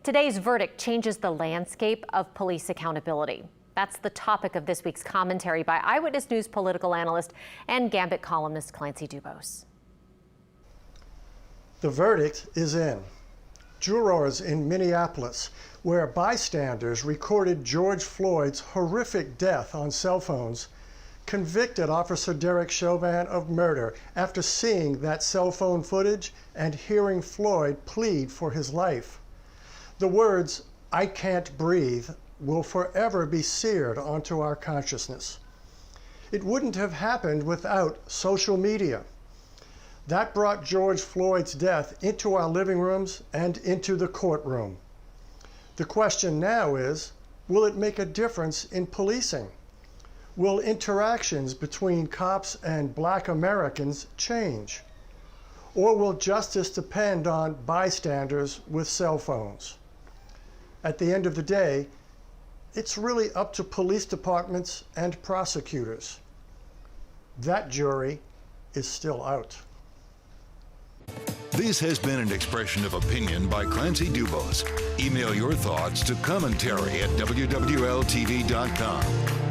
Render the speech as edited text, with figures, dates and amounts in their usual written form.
Today's verdict changes the landscape of police accountability. That's the topic of this week's commentary by Eyewitness News political analyst and Gambit columnist Clancy. The verdict is in. Jurors in Minneapolis, where bystanders recorded George Floyd's horrific death on cell phones, convicted Officer Derek Chauvin of murder after seeing that cell phone footage and hearing Floyd plead for his life. The words, "I can't breathe," will forever be seared onto our consciousness. It wouldn't have happened without social media. That brought George Floyd's death into our living rooms and into the courtroom. The question now is, will it make a difference in policing? Will interactions between cops and Black Americans change? Or will justice depend on bystanders with cell phones? At the end of the day, it's really up to police departments and prosecutors. That jury is still out. This has been an expression of opinion by Clancy. Email your thoughts to commentary@wwltv.com.